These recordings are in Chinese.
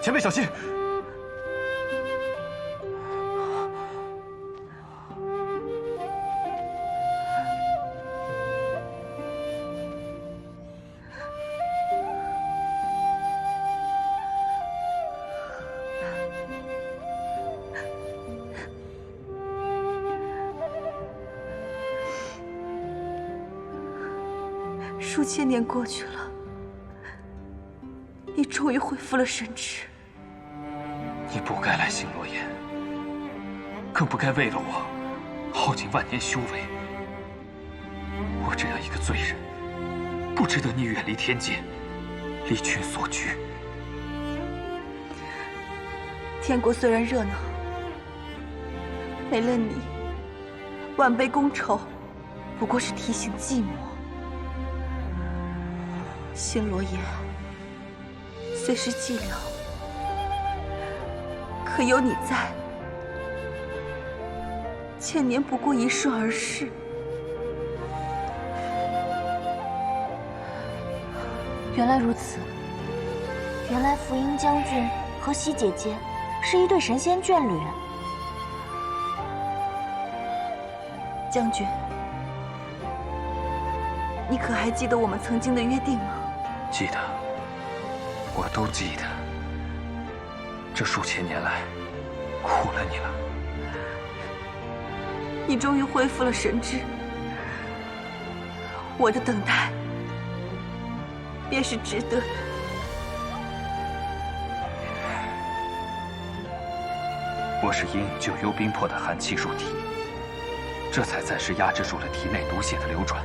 前辈小心！数千年过去了，你终于恢复了神智。你不该来星罗岩，更不该为了我耗尽万年修为。我这样一个罪人，不值得你远离天界，离群索居。天国虽然热闹，没了你，万杯觥筹不过是提醒寂寞。星罗岩虽是寂寥，可有你在，千年不过一瞬而逝。原来如此，原来福音将军和西姐姐是一对神仙眷侣。将军，你可还记得我们曾经的约定吗？记得，我都记得。这数千年来，苦了你了。你终于恢复了神智，我的等待便是值得的。我是因九幽冰魄的寒气入体，这才暂时压制住了体内毒血的流转。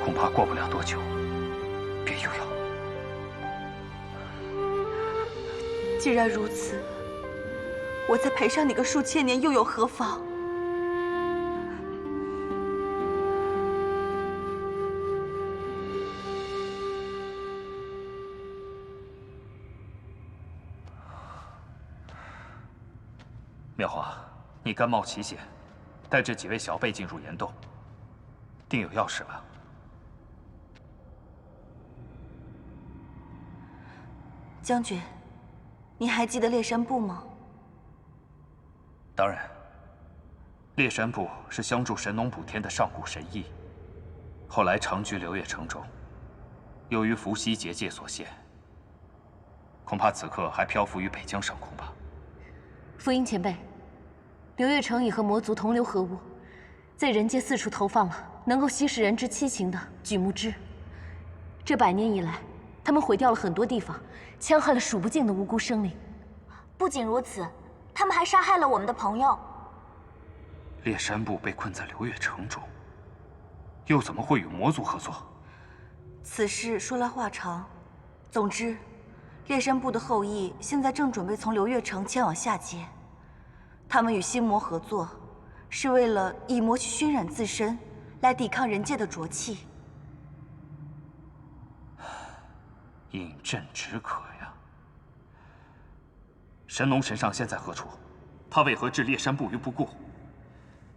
恐怕过不了多久，便又要。既然如此，我再陪上你个数千年又有何妨？妙华，你甘冒奇险，带这几位小辈进入岩洞，定有要事吧？将军，你还记得烈山部吗？当然，烈山部是相助神农补天的上古神医，后来长居流月城中，由于伏羲结界所限，恐怕此刻还漂浮于北疆上空吧。福音前辈，流月城已和魔族同流合污，在人界四处投放了能够吸食人之七情的榉木枝。这100年以来，他们毁掉了很多地方，戕害了数不尽的无辜生灵。不仅如此，他们还杀害了我们的朋友。烈山部被困在流月城中，又怎么会与魔族合作？此事说来话长，总之，烈山部的后裔现在正准备从流月城前往下界。他们与心魔合作，是为了以魔去熏染自身，来抵抗人界的浊气。饮鸩止渴呀！神农神上现在何处？他为何置烈山部于不顾？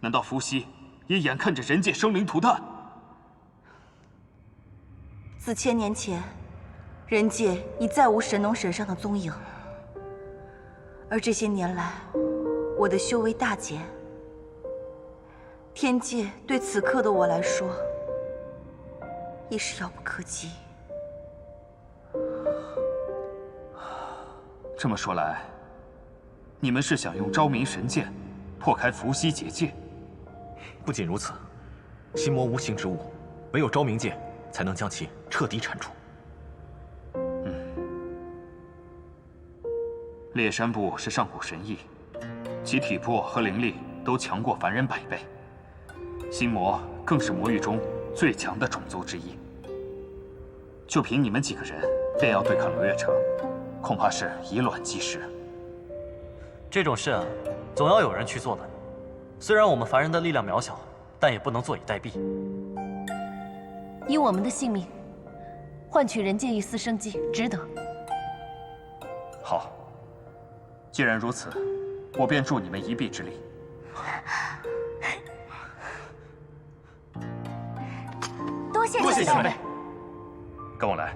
难道伏羲也眼看着人界生灵涂炭？自1000年前，人界已再无神农神上的踪影，而这些年来，我的修为大减。天界对此刻的我来说，已是遥不可及。这么说来，你们是想用昭明神剑破开伏羲结界？不仅如此，心魔无形之物，唯有昭明剑才能将其彻底铲除。烈山部是上古神异，其体魄和灵力都强过凡人100倍。心魔更是魔域中最强的种族之一。就凭你们几个人，便要对抗流月城，恐怕是以卵击石。这种事啊，总要有人去做的。虽然我们凡人的力量渺小，但也不能坐以待毙。以我们的性命换取人界一丝生机，值得。好，既然如此，我便助你们一臂之力。多谢前辈。跟我来。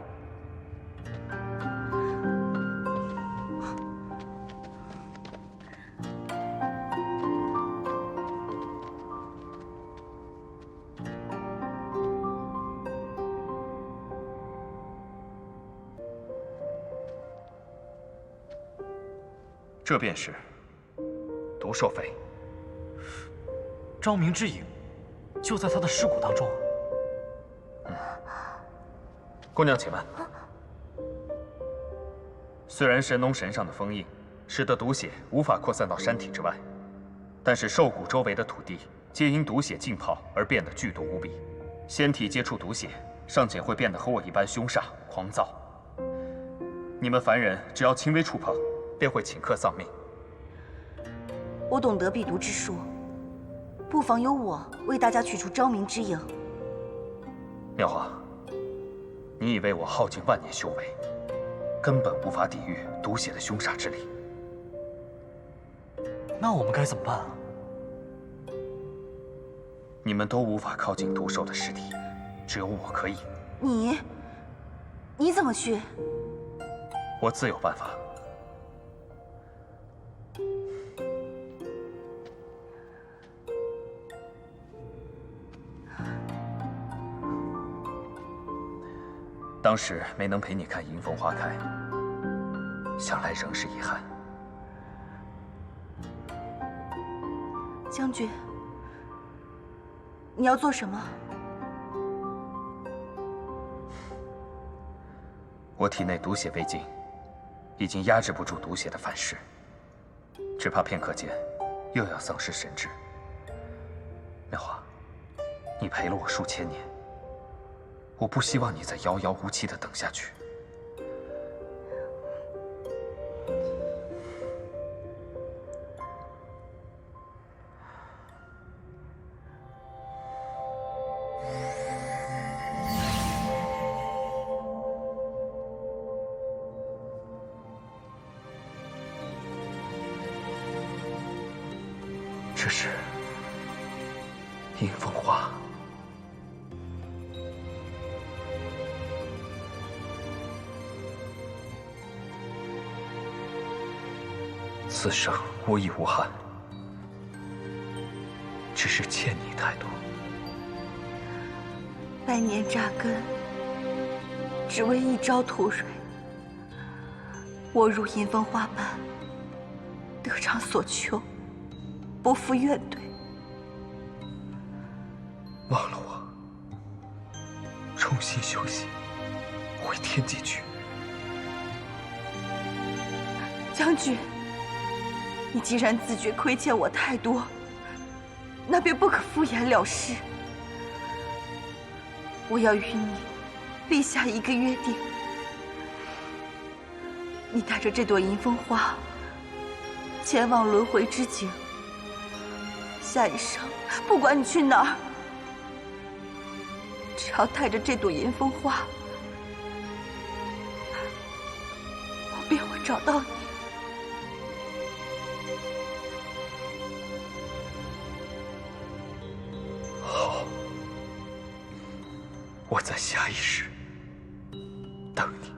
这便是毒兽肺。昭明之影就在他的尸骨当中。姑娘，且慢。虽然神农神上的封印使得毒血无法扩散到山体之外，但是兽骨周围的土地皆因毒血浸泡而变得剧毒无比。仙体接触毒血，尚且会变得和我一般凶煞狂躁。你们凡人只要轻微触碰，便会顷刻丧命。我懂得避毒之术，不妨由我为大家取出昭明之影。妙华，你以为我耗尽万年修为，根本无法抵御毒血的凶煞之力？那我们该怎么办啊？你们都无法靠近毒兽的尸体，只有我可以。你怎么去？我自有办法。当时没能陪你看迎风花开，想来仍是遗憾。将军，你要做什么？我体内毒血未尽，已经压制不住毒血的反噬，只怕片刻间又要丧失神智。妙华，你陪了我数千年，我不希望你再遥遥无期地等下去。这是迎风花。此生无益无憾，只是欠你太多。百年扎根，只为一朝吐蕊。我如迎风花般，得偿所求，不负怨怼。忘了我，重新修行，回天界去。将军，你既然自觉亏欠我太多，那便不可敷衍了事。我要与你立下一个约定：你带着这朵迎风花，前往轮回之境。下一生，不管你去哪儿，只要带着这朵迎风花，我便会找到你。好，我在下一世等你。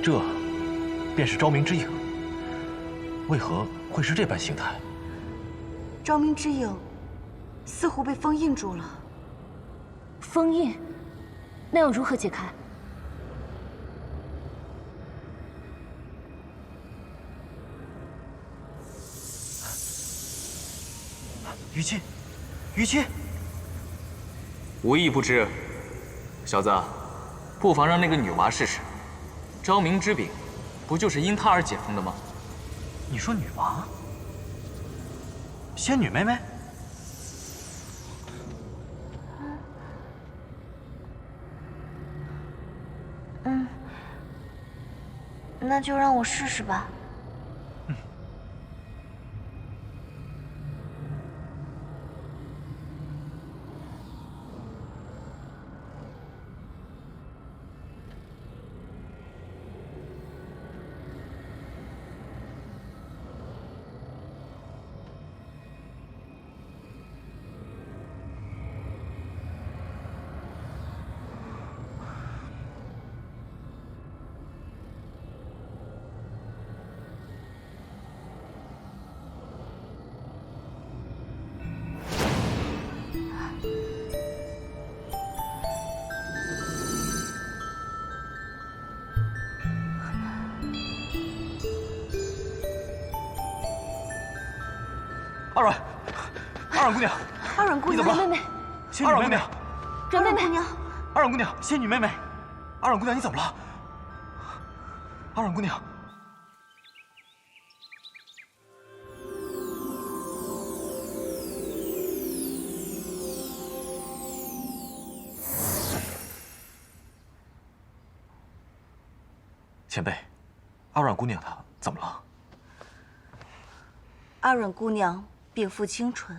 这便是昭明之影，为何会是这般形态？昭明之影似乎被封印住了。封印，那要如何解开？虞姬，虞姬，无意不知，小子，不妨让那个女娃试试。昭明之柄，不就是因她而解封的吗？你说女娃？仙女妹妹？那就让我试试吧。阿软，阿软姑娘，阿软姑娘，你怎么了？妹妹，仙女妹妹，阮妹妹，姑娘，阿软姑娘，仙女妹妹，阿软姑娘，你怎么了？阿软姑娘，前辈，阿软姑娘她怎么了？阿软姑娘禀赋清纯，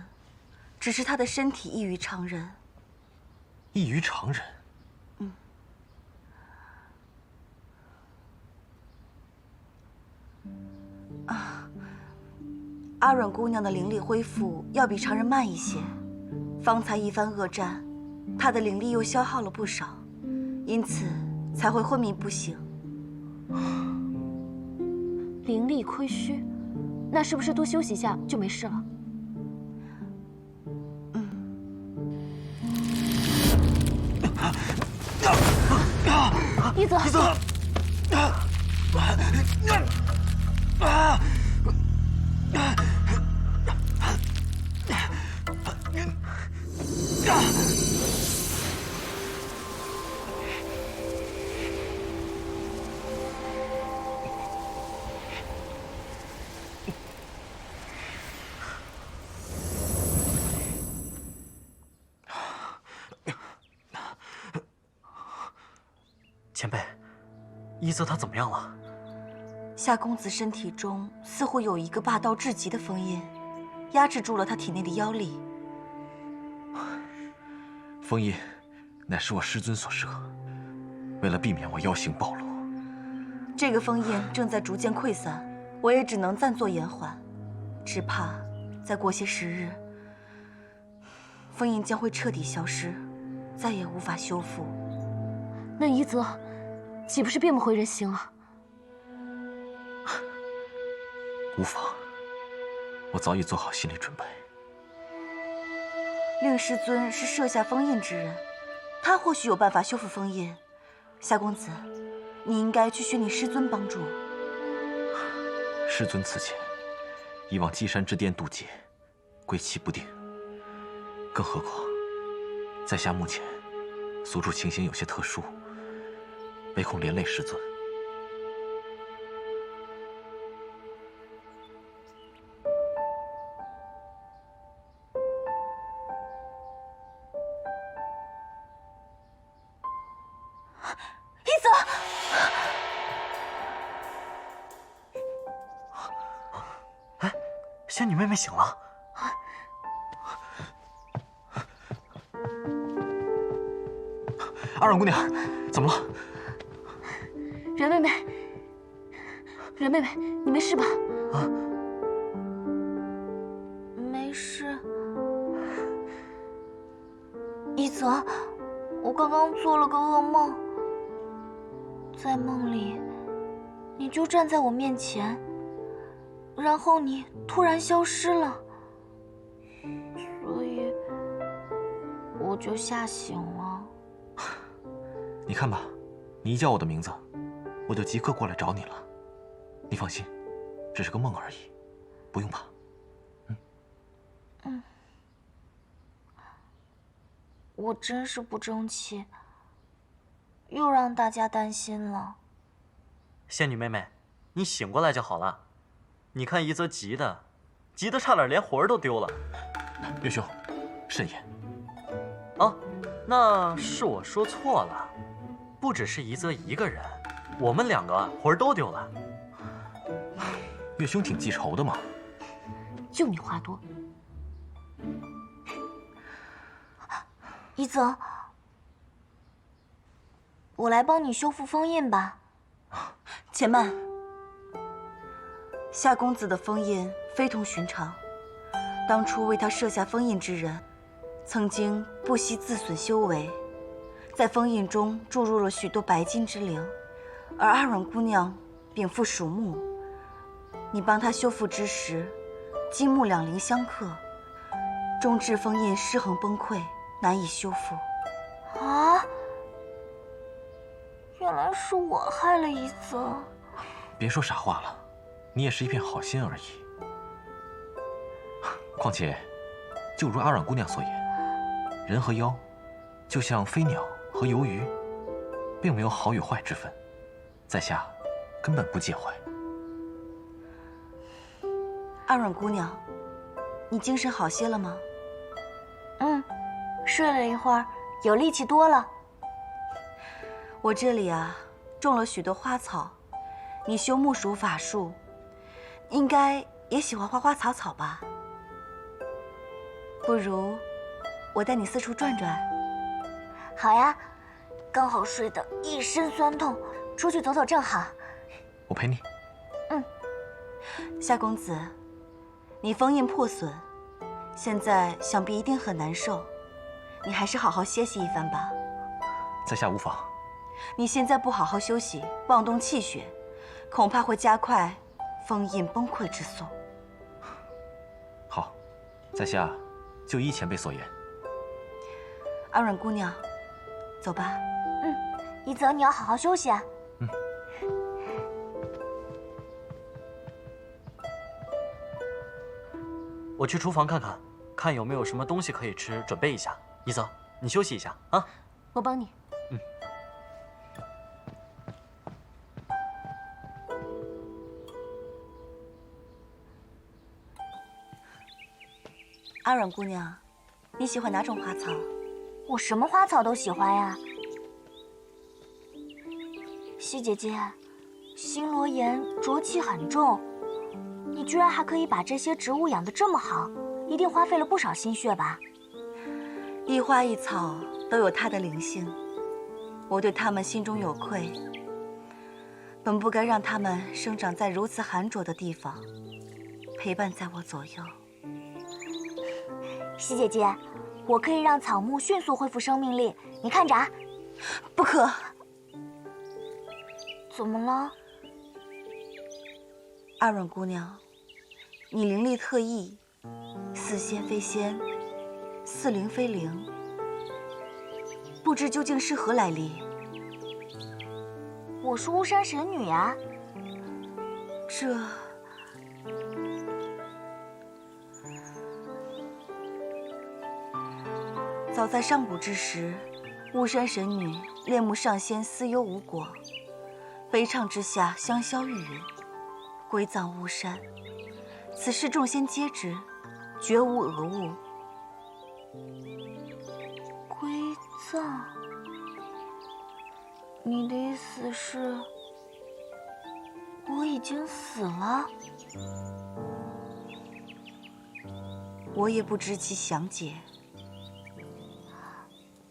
只是她的身体异于常人。异于常人。阿软姑娘的灵力恢复要比常人慢一些，方才一番恶战，她的灵力又消耗了不少，因此才会昏迷不醒。灵力亏虚，那是不是多休息一下就没事了？一泽，一泽，前辈，一泽他怎么样了？夏公子身体中似乎有一个霸道至极的封印，压制住了他体内的妖力。封印乃是我师尊所设，为了避免我妖行暴露，这个封印正在逐渐溃散，我也只能暂作延缓，只怕再过些时日，封印将会彻底消失，再也无法修复。那一泽岂不是变不回人形了？无妨，我早已做好心理准备。令师尊是设下封印之人，他或许有办法修复封印。夏公子，你应该去寻你师尊帮助。师尊此前以往积山之巅渡劫，归期不定，更何况在下目前所处情形有些特殊，唯恐连累师尊。一泽，哎，仙女妹妹醒了。阿软姑娘，怎么了？阮妹妹，阮妹妹，你没事吧？啊，没事。一泽，我刚刚做了个噩梦，在梦里，你就站在我面前，然后你突然消失了，所以我就吓醒了。你看吧，你一叫我的名字，我就即刻过来找你了。你放心，只是个梦而已，不用怕。我真是不争气，又让大家担心了。仙女妹妹，你醒过来就好了。你看一泽急的差点连魂儿都丢了。月兄，慎言。啊，那是我说错了，不只是一泽一个人，我们2个魂儿都丢了。月兄挺记仇的嘛。就你话多。一泽，我来帮你修复封印吧。且慢，夏公子的封印非同寻常。当初为他设下封印之人，曾经不惜自损修为，在封印中注入了许多白金之灵，而阿软姑娘禀赋属木，你帮她修复之时，金木两灵相克，终致封印失衡崩溃，难以修复。啊！原来是我害了一泽。别说傻话了，你也是一片好心而已。况且，就如阿软姑娘所言，人和妖，就像飞鸟和游鱼，并没有好与坏之分，在下根本不介怀。阿软姑娘，你精神好些了吗？睡了一会儿，有力气多了。我这里啊，种了许多花草，你修木属法术，应该也喜欢花花草草吧？不如我带你四处转转。好呀，刚好睡得一身酸痛，出去走走正好。我陪你。夏公子，你封印破损，现在想必一定很难受，你还是好好歇息一番吧。在下无妨。你现在不好好休息，妄动气血，恐怕会加快封印崩溃之速。好，在下就依前辈所言。阿软姑娘，走吧。一泽，你要好好休息啊。我去厨房看看，看有没有什么东西可以吃，准备一下。一泽，你休息一下啊。我帮你。阿软姑娘，你喜欢哪种花草？我什么花草都喜欢呀。西姐姐，星罗岩浊气很重，你居然还可以把这些植物养得这么好，一定花费了不少心血吧？一花一草都有它的灵性，我对它们心中有愧，本不该让它们生长在如此寒浊的地方，陪伴在我左右。西姐姐，我可以让草木迅速恢复生命力，你看着啊。不可！怎么了？阿软姑娘，你灵力特异，似仙非仙，似灵非灵，不知究竟是何来历？我是巫山神女啊。这……早在上古之时，巫山神女恋慕上仙思幽无果，悲怆之下香消玉殒，归葬巫山。此事众仙皆知，绝无讹误。归葬？你的意思是，我已经死了？我也不知其详解。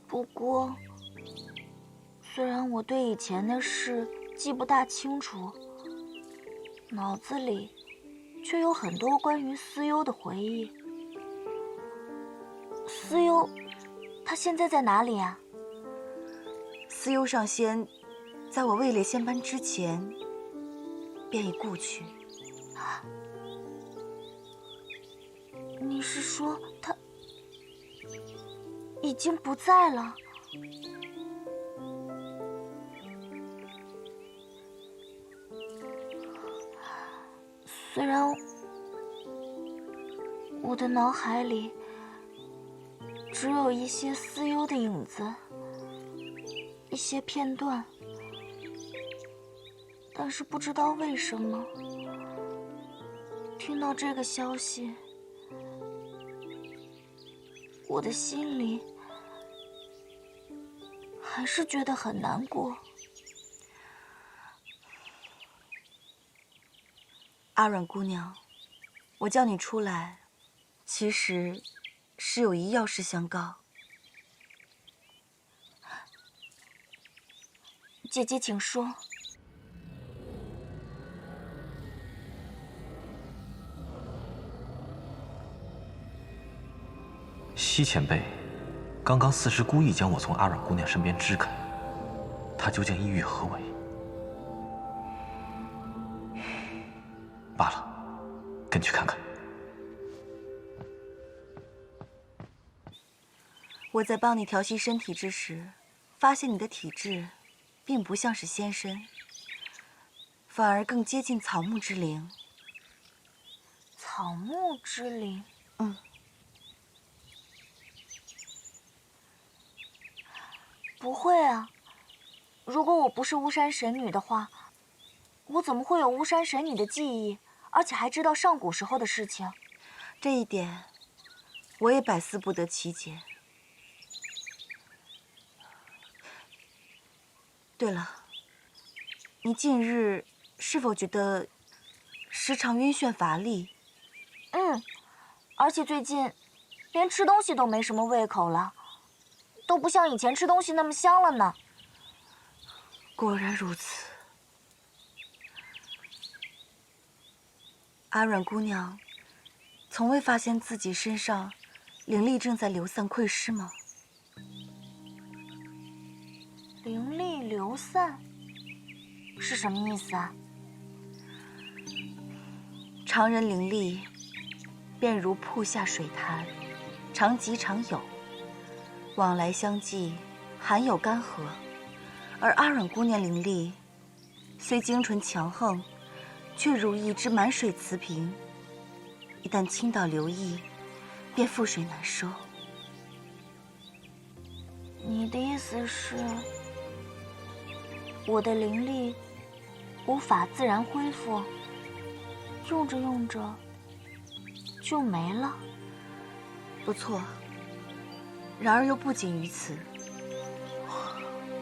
不过，虽然我对以前的事记不大清楚，脑子里却有很多关于思幽的回忆。思幽，他现在在哪里啊？思幽上仙，在我位列仙班之前，便已故去。你是说他已经不在了？虽然我的脑海里只有一些思忧的影子，一些片段，但是不知道为什么，听到这个消息，我的心里还是觉得很难过。阿软姑娘，我叫你出来，其实是有一要事相告。姐姐，请说。西前辈，刚刚四师故意将我从阿软姑娘身边支开，她究竟意欲何为？罢了，跟去看看。我在帮你调息身体之时，发现你的体质并不像是仙身，反而更接近草木之灵。草木之灵。不会啊，如果我不是巫山神女的话，我怎么会有巫山神女的记忆，而且还知道上古时候的事情？这一点，我也百思不得其解。对了，你近日是否觉得时常晕眩乏力？而且最近连吃东西都没什么胃口了，都不像以前吃东西那么香了呢。果然如此。阿软姑娘，从未发现自己身上灵力正在流散溃失吗？灵力流散是什么意思啊？常人灵力便如瀑下水潭，常急常有，往来相继，含有干涸；而阿软姑娘灵力虽精纯强横，却如一只满水瓷瓶，一旦倾倒流溢，便覆水难收。你的意思是，我的灵力无法自然恢复，用着用着就没了？不错。然而又不仅于此，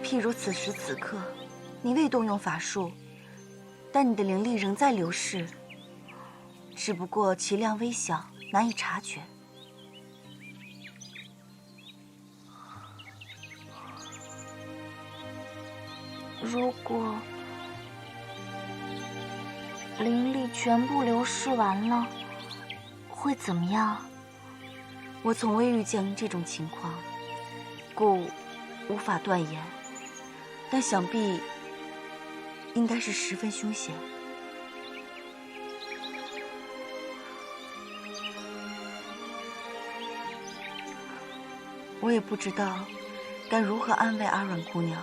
譬如此时此刻，你未动用法术，但你的灵力仍在流逝，只不过其量微小，难以察觉。如果灵力全部流失完了，会怎么样？我从未遇见这种情况，故无法断言，但想必应该是十分凶险。我也不知道该如何安慰阿软姑娘，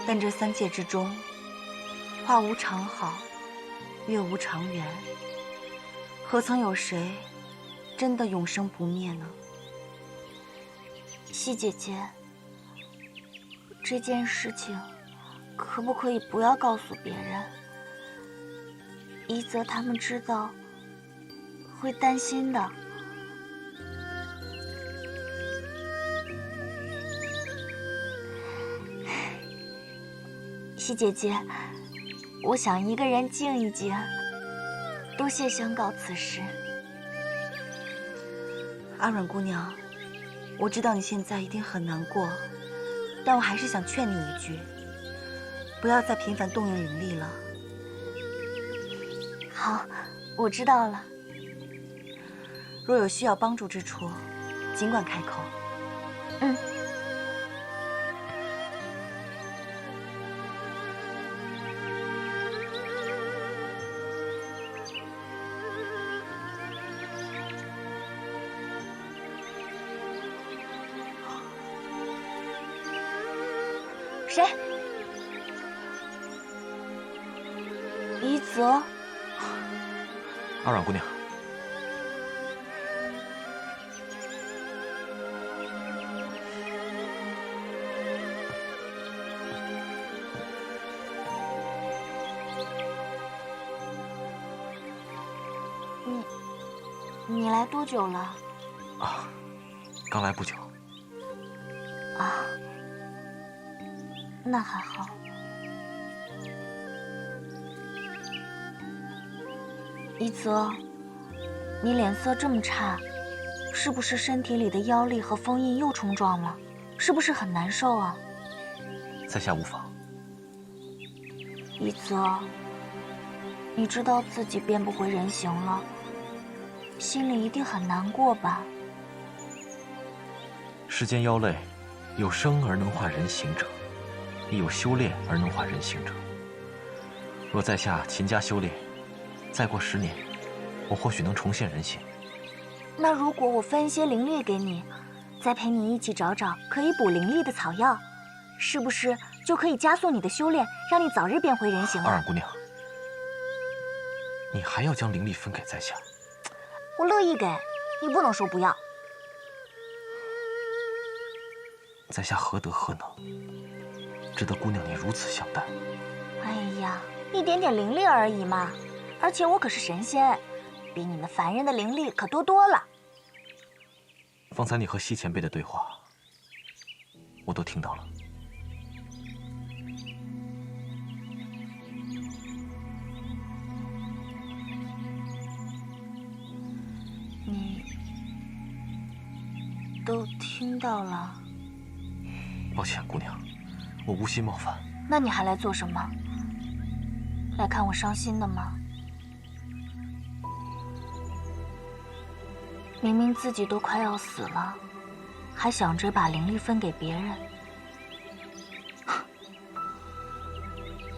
但这三界之中，花无常好，月无常圆，何曾有谁真的永生不灭呢？西姐姐，这件事情可不可以不要告诉别人？一则他们知道会担心的。西姐姐，我想一个人静一静。多谢相告此事。阿软姑娘，我知道你现在一定很难过，但我还是想劝你一句，不要再频繁动用灵力了。好，我知道了。若有需要帮助之处，尽管开口。谁？一泽。阿阮姑娘，你来多久了？啊，刚来不久。啊，那还好。一泽，你脸色这么差，是不是身体里的妖力和封印又冲撞了？是不是很难受啊？在下无妨。一泽，你知道自己变不回人形了，心里一定很难过吧？世间妖类，有生而能化人形者，亦有修炼而能化人形者。若在下勤加修炼，再过10年，我或许能重现人形。那如果我分一些灵力给你，再陪你一起找找可以补灵力的草药，是不是就可以加速你的修炼，让你早日变回人形了？阿阮姑娘，你还要将灵力分给在下？我乐意给，你不能说不要。在下何德何能，值得姑娘你如此相待？哎呀，一点点灵力而已嘛，而且我可是神仙，比你们凡人的灵力可多多了。方才你和西前辈的对话，我都听到了。你都听到了？抱歉，姑娘，我无心冒犯。那你还来做什么？来看我伤心的吗？明明自己都快要死了，还想着把灵力分给别人，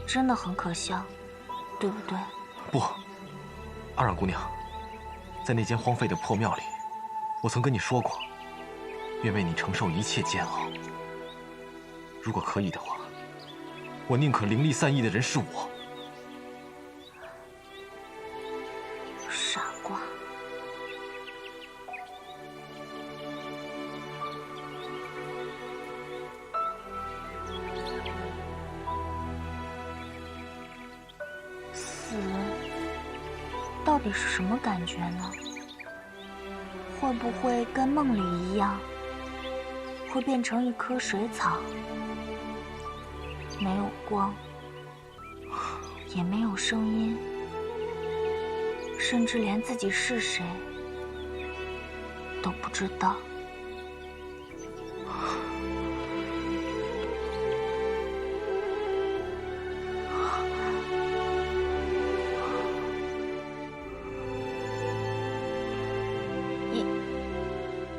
真的很可笑，对不对？不，阿阮姑娘，在那间荒废的破庙里，我曾跟你说过，愿为你承受一切煎熬。如果可以的话，我宁可灵力散逸的人是我。傻瓜。死到底是什么感觉呢？会不会跟梦里一样，会变成一棵水草，没有光，也没有声音，甚至连自己是谁都不知道？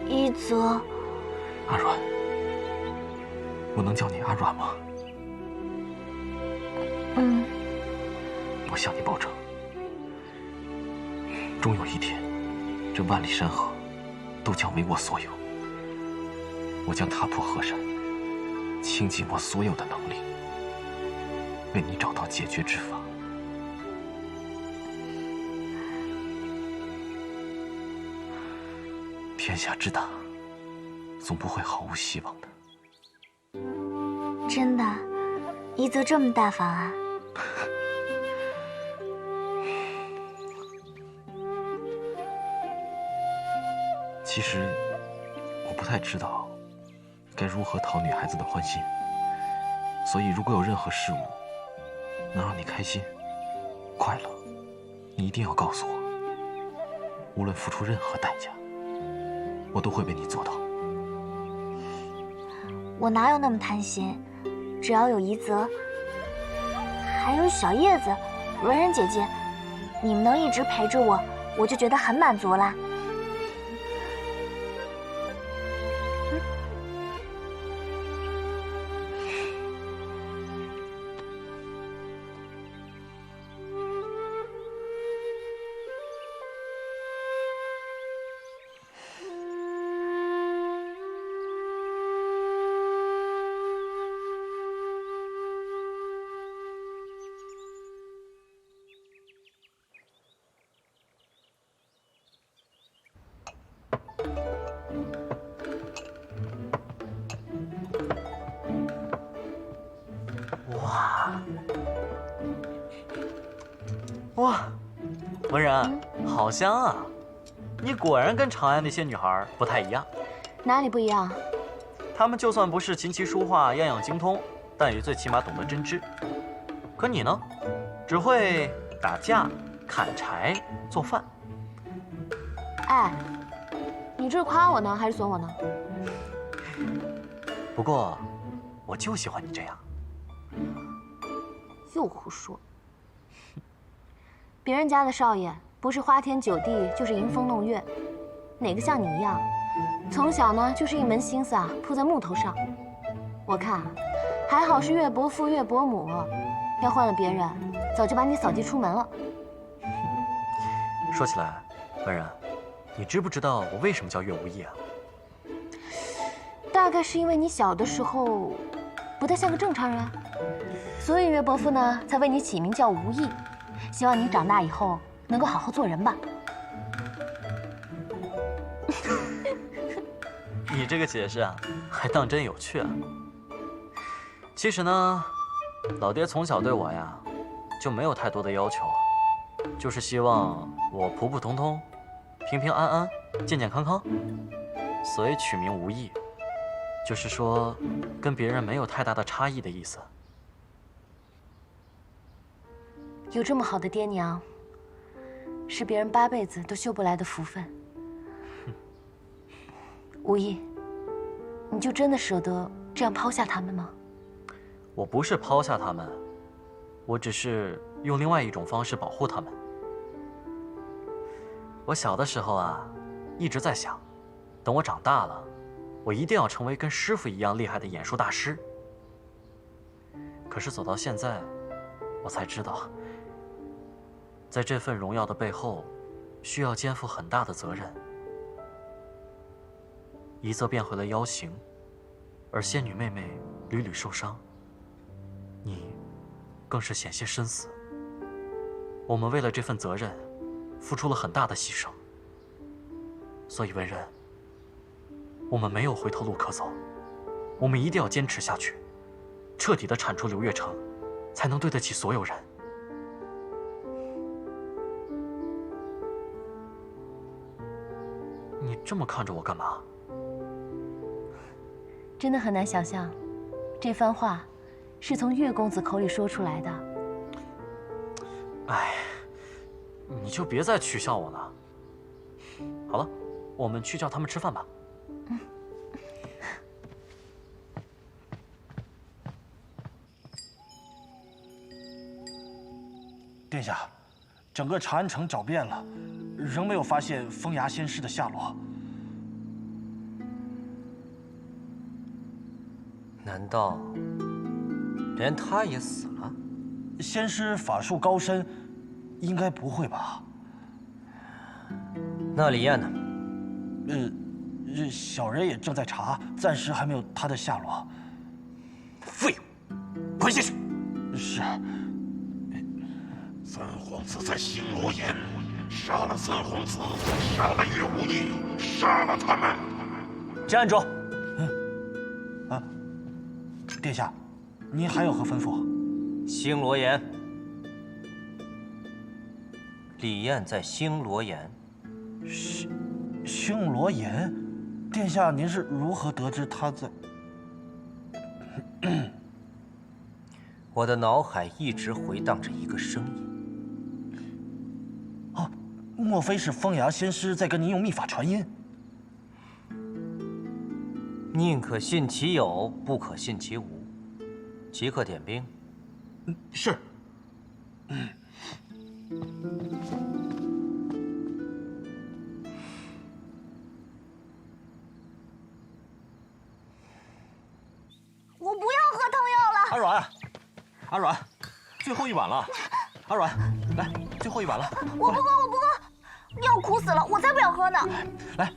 一泽，阿阮，我能叫你阿阮吗？嗯，我向你保证，终有一天，这万里山河都将为我所有。我将踏破河山，倾尽我所有的能力，为你找到解决之法。天下之大，总不会毫无希望的。真的，一泽这么大方啊！其实，我不太知道该如何讨女孩子的欢心，所以如果有任何事物能让你开心、快乐，你一定要告诉我。无论付出任何代价，我都会为你做到。我哪有那么贪心？只要有一泽，还有小叶子、文人姐姐，你们能一直陪着我，我就觉得很满足啦。哇，文然，好香啊！你果然跟长安那些女孩不太一样。哪里不一样？她们就算不是琴棋书画样样精通，但也最起码懂得针织。可你呢，只会打架、砍柴、做饭。哎，你这是夸我呢，还是损我呢？不过，我就喜欢你这样。又胡说！别人家的少爷不是花天酒地，就是吟风弄月，哪个像你一样，从小呢就是一门心思啊扑在木头上。我看啊，还好是岳伯父岳伯母，要换了别人，早就把你扫地出门了。说起来，文然，你知不知道我为什么叫岳无义啊？大概是因为你小的时候不太像个正常人，所以岳伯父呢才为你起名叫无义，希望你长大以后能够好好做人吧。你这个解释啊，还当真有趣啊。其实呢，老爹从小对我呀，就没有太多的要求，就是希望我普普通通、平平安安、健健康康，所以取名无义，就是说跟别人没有太大的差异的意思。有这么好的爹娘，是别人8辈子都修不来的福分。无义，你就真的舍得这样抛下他们吗？我不是抛下他们，我只是用另外一种方式保护他们。我小的时候啊，一直在想，等我长大了，我一定要成为跟师傅一样厉害的演术大师。可是走到现在，我才知道，在这份荣耀的背后，需要肩负很大的责任。一则变回了妖形，而仙女妹妹屡屡受伤。你，更是险些身死。我们为了这份责任，付出了很大的牺牲。所以文人，我们没有回头路可走，我们一定要坚持下去，彻底的铲除流月城，才能对得起所有人。你这么看着我干嘛？真的很难想象，这番话是从岳公子口里说出来的。哎，你就别再取笑我了。好了，我们去叫他们吃饭吧。殿下，整个长安城找遍了，仍没有发现风牙仙师的下落。难道连他也死了？仙师法术高深，应该不会吧？那李艳呢？小人也正在查，暂时还没有他的下落。废物，快下去！是。三皇子在星罗岩，杀了三皇子，杀了岳无义，杀了他们！站住！殿下，您还有何吩咐？星罗岩，李艳在星罗岩。星罗岩，殿下，您是如何得知他在？我的脑海一直回荡着一个声音。哦，莫非是风牙仙师在跟您用秘法传音？宁可信其有，不可信其无。即刻点兵。是。我不要喝汤药了。阿软，阿软，最后一碗了。阿软，来，最后一碗了。我不喝，我不喝，药苦死了，我才不想喝呢。来，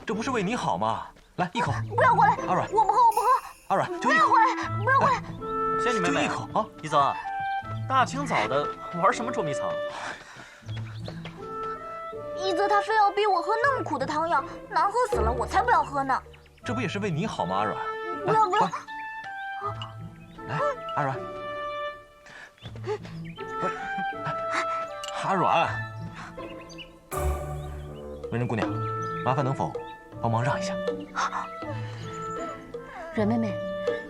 这不是为你好吗？来一口。不要过来，阿软，我不喝，我不喝。阿软，不要过来，不要过来。仙女妹妹，就一口啊！一泽，大清早的玩什么捉迷藏？一泽他非要逼我喝那么苦的汤药，难喝死了，我才不要喝呢。这不也是为你好吗，阿软？不要不要！来，阿软，阿软，文人姑娘，麻烦能否帮忙让一下？阮妹妹，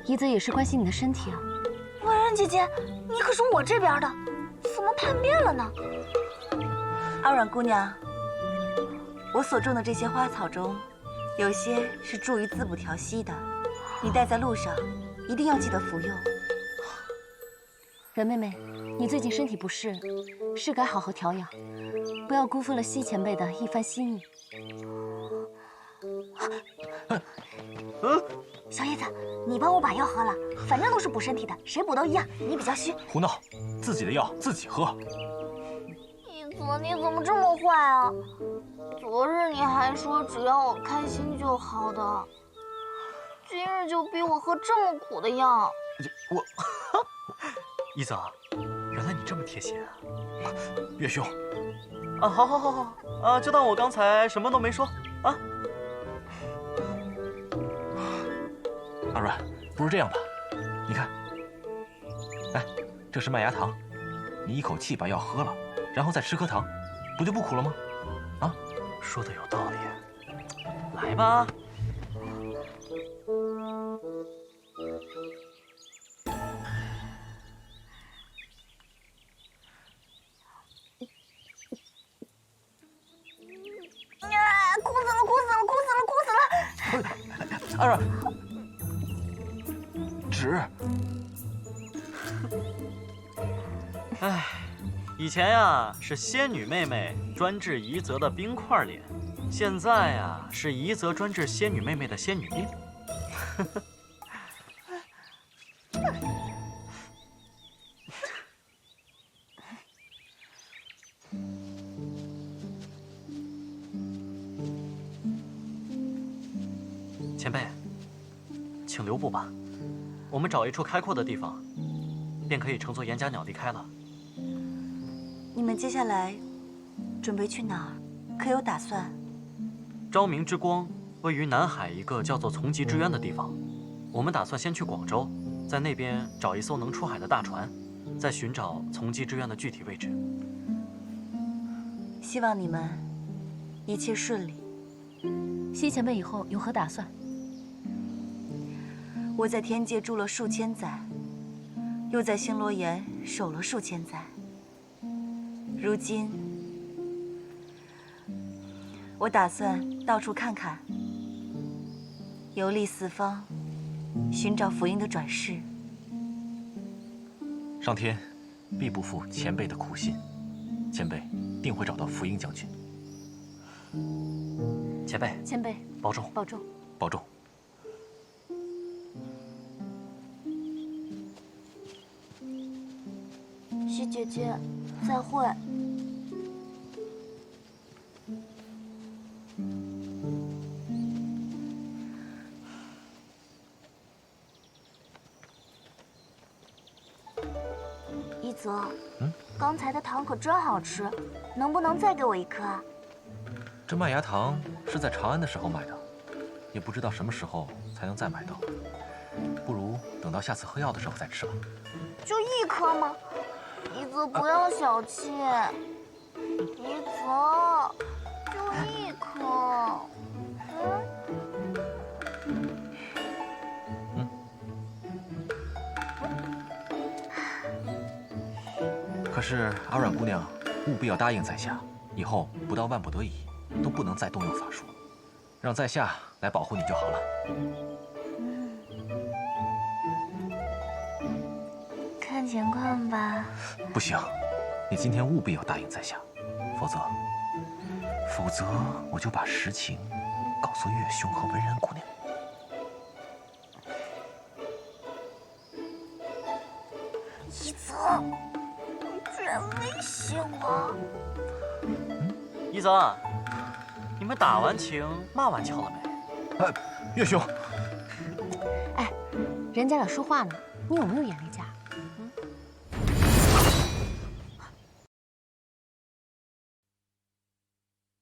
怡泽也是关心你的身体啊。文人姐姐，你可是我这边的，怎么叛变了呢？阿软姑娘，我所种的这些花草中，有些是助于滋补调息的，你带在路上，一定要记得服用。阮妹妹，你最近身体不适，是该好好调养，不要辜负了西前辈的一番心意。小叶子，你帮我把药喝了，反正都是补身体的，谁补都一样。你比较虚。胡闹，自己的药自己喝。一泽，你怎么这么坏啊？昨日你还说只要我开心就好的，今日就逼我喝这么苦的药。我，一泽，原来你这么贴心啊！岳兄，啊，好，啊，就当我刚才什么都没说啊。阿软，不如这样吧，你看，哎，这是麦芽糖，你一口气把药喝了，然后再吃颗糖，不就不苦了吗？啊，说的有道理，来吧。哭死了！阿软，纸。唉，以前呀是仙女妹妹专治怡泽的冰块脸，现在呀是怡泽专治仙女妹妹的仙女病。前辈，请留步吧，我们找一处开阔的地方，便可以乘坐岩甲鸟离开了。你们接下来准备去哪儿？可有打算？昭明之光位于南海一个叫做从极之渊的地方，我们打算先去广州，在那边找一艘能出海的大船，再寻找从极之渊的具体位置。希望你们一切顺利。西前辈以后有何打算？我在天界住了数千载，又在星罗岩守了数千载。如今，我打算到处看看，游历四方，寻找福音的转世。上天必不负前辈的苦心，前辈定会找到福英将军。前辈，保重，保重，保重。西姐姐，再会。一泽，刚才的糖可真好吃，能不能再给我一颗啊？这麦芽糖是在长安的时候买的，也不知道什么时候才能再买到。不如等到下次喝药的时候再吃吧。就一颗吗？一泽不要小气，一泽，就一颗。可是阿软姑娘，务必要答应在下，以后不到万不得已，都不能再动用法术，让在下来保护你就好了。看情况吧。不行，你今天务必要答应在下，否则我就把实情告诉岳兄和文然姑娘。一泽，你居然威胁我！一泽，你们打完情骂完俏了没？岳兄，哎，人家俩说话呢，你有没有眼力见？